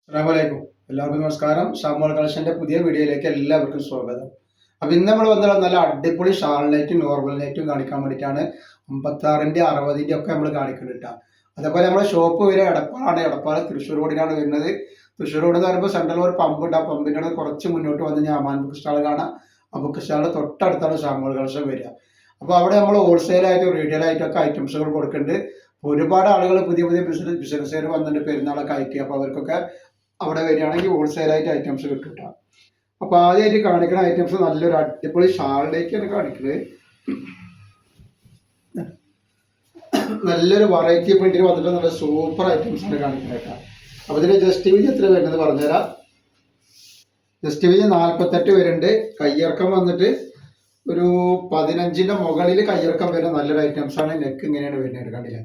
അസ്സലാമലൈക്കും. എല്ലാവർക്കും നമസ്കാരം. ഷാമോൾ കളക്ഷന്റെ പുതിയ വീഡിയോയിലേക്ക് എല്ലാവർക്കും സ്വാഗതം. അപ്പൊ ഇന്ന് നമ്മൾ വന്നാൽ നല്ല അടിപൊളി ഷാൾ നൈറ്റും നോർമൽ നൈറ്റും കാണിക്കാൻ വേണ്ടിയിട്ടാണ് 56ന്റെ 60ന്റെ ഒക്കെ നമ്മൾ കാണിക്കുന്നുണ്ട്. അതേപോലെ നമ്മുടെ ഷോപ്പ് വരെ എടപ്പാളാണ്. എടപ്പാൾ തൃശ്ശൂർ റോഡിനാണ് വരുന്നത്. തൃശ്ശൂർ റോഡ് എന്ന് പറയുമ്പോൾ സെൻട്രൽ ഒരു പമ്പ് ഉണ്ട്. ആ പമ്പിൻ്റെ കുറച്ച് മുന്നോട്ട് വന്ന് ഞാൻ അമാൻ ബുക്ക് സ്റ്റാൾ കാണാം. ആ ബുക്ക് സ്റ്റാൾ തൊട്ടടുത്താണ് ഷാമോൾ കളക്ഷൻ വരിക. അപ്പോൾ അവിടെ നമ്മൾ ഹോൾസെയിലായിട്ടും റീറ്റെയിൽ ആയിട്ടൊക്കെ ഐറ്റംസുകൾ കൊടുക്കുന്നുണ്ട്. ഒരുപാട് ആളുകൾ പുതിയ പുതിയ ബിസിനസ്സുകാർ വന്നിട്ടുണ്ട് പെരുന്നാളൊക്കെ ആയിട്ട്. അപ്പോൾ അവർക്കൊക്കെ അവിടെ വരികയാണെങ്കിൽ ഹോൾസെയിലായിട്ട് ഐറ്റംസ് കിട്ടും കേട്ടോ. അപ്പോൾ ആദ്യമായിട്ട് കാണിക്കുന്ന ഐറ്റംസ് നല്ലൊരു അടിപൊളി ഷാളിലേക്കാണ് കാണിക്കുന്നത്. നല്ലൊരു വെറൈറ്റി പ്രിന്റിൽ വന്നിട്ട് നല്ല സൂപ്പർ ഐറ്റംസ് ആണ് കാണിക്കുന്നത് കേട്ടോ. അപ്പോൾ ഇതിന് ജസ്റ്റ് വീതി എത്ര വരുന്നത് പറഞ്ഞുതരാം. ജസ്റ്റ് വീതി 48 വരുന്നുണ്ട്. കയ്യിറക്കം വന്നിട്ട് ഒരു 15ന്റെ മുകളിൽ കയ്യിറക്കം വരുന്ന നല്ലൊരു ഐറ്റംസ് ആണ്. നെക്ക് ഇങ്ങനെയാണ് വരുന്നത് കണ്ടില്ല.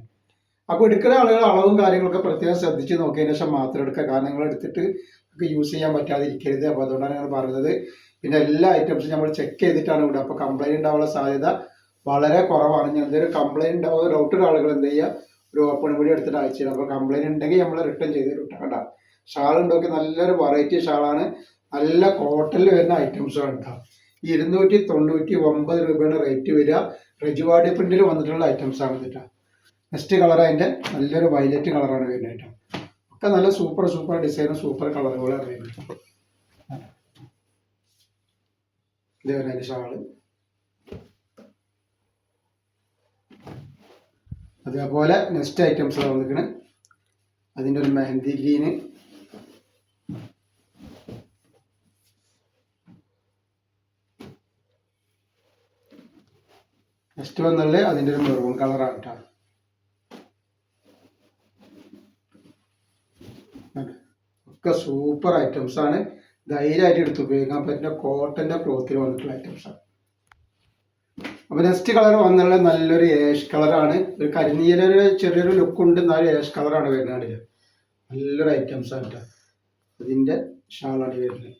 അപ്പോൾ എടുക്കുന്ന ആളുകൾ അളവും കാര്യങ്ങളൊക്കെ പ്രത്യേകം ശ്രദ്ധിച്ച് നോക്കിയതിന് ശേഷം മാത്രം എടുക്കുക. കാരണം നിങ്ങൾ എടുത്തിട്ട് യൂസ് ചെയ്യാൻ പറ്റാതിരിക്കരുത്. അപ്പോൾ അതുകൊണ്ടാണ് ഞങ്ങൾ പറഞ്ഞത്. പിന്നെ എല്ലാ ഐറ്റംസും നമ്മൾ ചെക്ക് ചെയ്തിട്ടാണ് ഇവിടെ. അപ്പോൾ കംപ്ലൈൻറ്റ് ഉണ്ടാവാനുള്ള സാധ്യത വളരെ കുറവാണ്. ഞാൻ എന്തെങ്കിലും കംപ്ലൈൻറ്റ് ഉണ്ടാവുക ഡൗട്ടുള്ള ആളുകൾ എന്ത് ചെയ്യുക, ഒരു ഓപ്പൺ വീഡിയോ എടുത്തിട്ട് അയച്ചു തരാം. അപ്പോൾ കംപ്ലൈൻറ്റ് ഉണ്ടെങ്കിൽ നമ്മൾ റിട്ടേൺ ചെയ്ത് റിട്ടേണ്ട. ഷാൾ ഉണ്ടോക്കി നല്ലൊരു വെറൈറ്റി ഷാളാണ്. നല്ല കോട്ടണിൽ വരുന്ന ഐറ്റംസാണ് കേട്ടോ. 299 രൂപയാണ് റേറ്റ് വരിക. റെജുവാഡി പ്രിന്റിൽ വന്നിട്ടുള്ള ഐറ്റംസ് ആണ് കേട്ടോ. നെക്സ്റ്റ് കളർ അതിൻ്റെ നല്ലൊരു വയലറ്റ് കളറാണ് വരുന്നത് കേട്ടോ. ഒക്കെ നല്ല സൂപ്പർ ഡിസൈനും സൂപ്പർ കളറുകളാണ് വരുന്നത്. ഇതേപോലെ അതിൻ്റെ ഷാള്. അതേപോലെ നെക്സ്റ്റ് ഐറ്റംസ് വന്നിരിക്കുന്നത് അതിൻ്റെ ഒരു മെഹന്തി ഗ്രീന്, നെക്സ്റ്റ് വന്നുള്ളത് അതിൻ്റെ ഒരു മെറൂൺ കളറാണ് കേട്ടോ. ഒക്കെ സൂപ്പർ ഐറ്റംസ് ആണ്. ധൈര്യമായിട്ട് എടുത്ത് ഉപയോഗിക്കാൻ പറ്റുന്ന കോട്ടന്റെ ക്ലോത്തിൽ വന്നിട്ടുള്ള ഐറ്റംസ് ആണ്. അപ്പോൾ നെക്സ്റ്റ് കളർ വന്നുള്ള നല്ലൊരു ഏഷ് കളറാണ്. ഒരു കരിനീലൊരു ചെറിയൊരു ലുക്ക് ഉണ്ട്. എന്നാലും ഏഷ് കളറാണ് വരുന്നത്. നല്ലൊരു ഐറ്റംസ് ആണ് കേട്ടോ. അതിൻ്റെ ഷാളാണ് വരുന്നത്.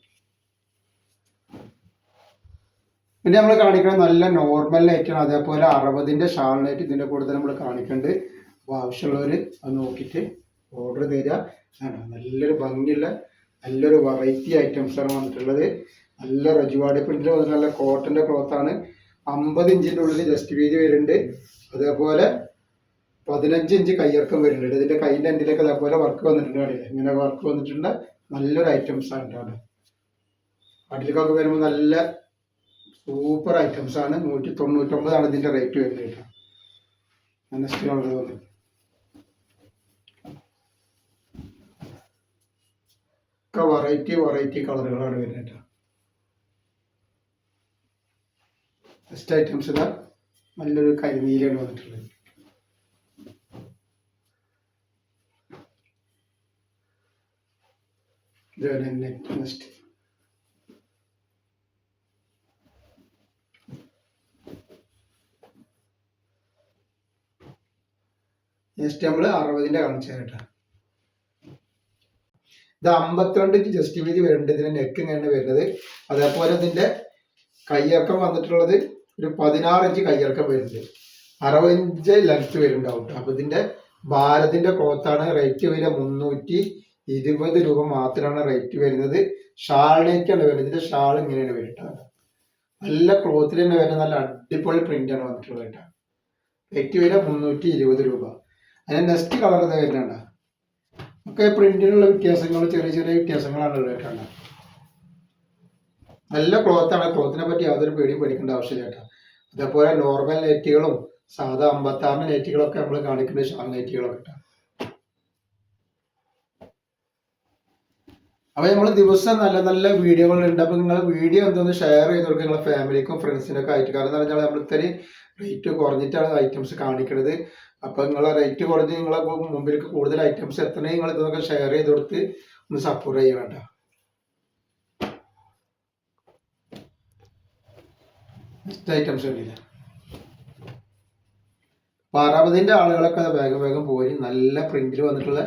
പിന്നെ നമ്മൾ കാണിക്കുന്നത് നല്ല നോർമൽ നൈറ്റാണ്. അതേപോലെ 60ന്റെ ഷാൾ നൈറ്റ് ഇതിൻ്റെ കൂടുതൽ നമ്മൾ കാണിക്കുന്നുണ്ട്. അപ്പോൾ ആവശ്യമുള്ളവർ അത് നോക്കിയിട്ട് ഓർഡർ തരിക. നല്ലൊരു ഭംഗിയുള്ള നല്ലൊരു വെറൈറ്റി ഐറ്റംസാണ് വന്നിട്ടുള്ളത്. നല്ല റജുവാഡി പ്രിന്റിൽ വന്നിട്ട് നല്ല കോട്ടൻ്റെ ക്ലോത്താണ്. 50 ഇഞ്ചിൻ്റെ ഉള്ളിൽ ജസ്റ്റ് വീതി വരുന്നുണ്ട്. അതേപോലെ 15 ഇഞ്ച് കയ്യിറക്കം വരുന്നുണ്ട്. ഇതിൻ്റെ കൈൻ്റെ എൻഡിലൊക്കെ അതേപോലെ വർക്ക് വന്നിട്ടുണ്ട്. കണ്ടില്ലേ, ഇങ്ങനെ വർക്ക് വന്നിട്ടുണ്ട്. നല്ലൊരു ഐറ്റംസ് ആണ് കേട്ടോ. അടിയിലേക്കൊക്കെ വരുമ്പോൾ നല്ല സൂപ്പർ ഐറ്റംസ് ആണ്. 199 ഇതിൻ്റെ റേറ്റ് വരുന്നത് കേട്ടോ. നെക്സ്റ്റ് കളർ വന്നു ഒക്കെ വെറൈറ്റി കളറുകളാണ് വരുന്നത്. നെക്സ്റ്റ് ഐറ്റംസ് ഇതാ നല്ലൊരു കരിനീലാണ് വന്നിട്ടുള്ളത്. നെക്സ്റ്റ് നമ്മൾ 60ന്റെ കാണിച്ചാൽ കേട്ടോ. ഇത് 52 ഇഞ്ച് ജസ്റ്റ് വീതി വരുന്നുണ്ട്. ഇതിന്റെ നെക്ക് ഇങ്ങനെയാണ് വരുന്നത്. അതേപോലെ ഇതിന്റെ കയ്യിറക്കം വന്നിട്ടുള്ളത് ഒരു 16 ഇഞ്ച് കയ്യിറക്കം വരുന്നുണ്ട്. 60 ഇഞ്ച് ലെങ്ത് വരുന്നുണ്ടാവും. അപ്പൊ ഇതിന്റെ ഭാരത്തിന്റെ ക്ലോത്താണ്. റേറ്റ് വരിക 320 രൂപ മാത്രമാണ് റേറ്റ് വരുന്നത്. ഷാളിലേക്കാണ് വരുന്നത്. ഇതിന്റെ ഷാൾ ഇങ്ങനെയാണ് വരുന്നത്. നല്ല ക്ലോത്തിൽ തന്നെ വരുന്ന നല്ല അടിപൊളി പ്രിന്റാണ് വന്നിട്ടുള്ളത് കേട്ടോ. റേറ്റ് വരിക 320 രൂപ. അതിന് നെക്സ്റ്റ് കളർ ഇത് വരുന്നുണ്ട്. ഒക്കെ പ്രിന്റിനുള്ള വ്യത്യാസങ്ങൾ ചെറിയ വ്യത്യാസങ്ങളാണ് ഉള്ളത് കേട്ടോ. നല്ല ക്ലോത്താണ്. ക്ലോത്തിനെ പറ്റി യാതൊരു പേടിയും പഠിക്കേണ്ട ആവശ്യമില്ല കേട്ടോ. അതേപോലെ നോർമൽ നൈറ്റുകളും സാധാ 56 നൈറ്റുകളൊക്കെ നമ്മൾ കാണിക്കുന്ന ഷാൾ നൈറ്റുകളൊക്കെ കേട്ടോ. അപ്പോൾ നമ്മൾ ദിവസം നല്ല നല്ല വീഡിയോകളുണ്ട്. അപ്പോൾ നിങ്ങൾ വീഡിയോ എന്തോന്ന് ഷെയർ ചെയ്ത് കൊടുക്കുക നിങ്ങളുടെ ഫാമിലിക്കും ഫ്രണ്ട്സിനൊക്കെ ആയിട്ട്. കാരണം എന്താ പറഞ്ഞാൽ നമ്മൾ ഇത്രയും റേറ്റ് കുറഞ്ഞിട്ടാണ് ഐറ്റംസ് കാണിക്കുന്നത്. അപ്പോൾ നിങ്ങളെ റേറ്റ് കുറഞ്ഞ് നിങ്ങളെ മുമ്പിലേക്ക് കൂടുതൽ ഐറ്റംസ് എത്തണേ നിങ്ങൾ ഇതൊക്കെ ഷെയർ ചെയ്ത് കൊടുത്ത് ഒന്ന് സപ്പോർട്ട് ചെയ്യണം കേട്ടോ. നെക്സ്റ്റ് ഐറ്റംസ് കണ്ടില്ല. 60ന്റെ ആളുകളൊക്കെ വേഗം പോയി. നല്ല പ്രിന്റിൽ വന്നിട്ടുള്ള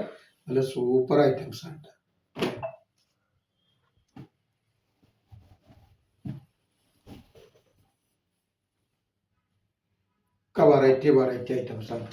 നല്ല സൂപ്പർ ഐറ്റംസ് ആണ്. വെറൈറ്റി ഐറ്റംസ് ആണ്.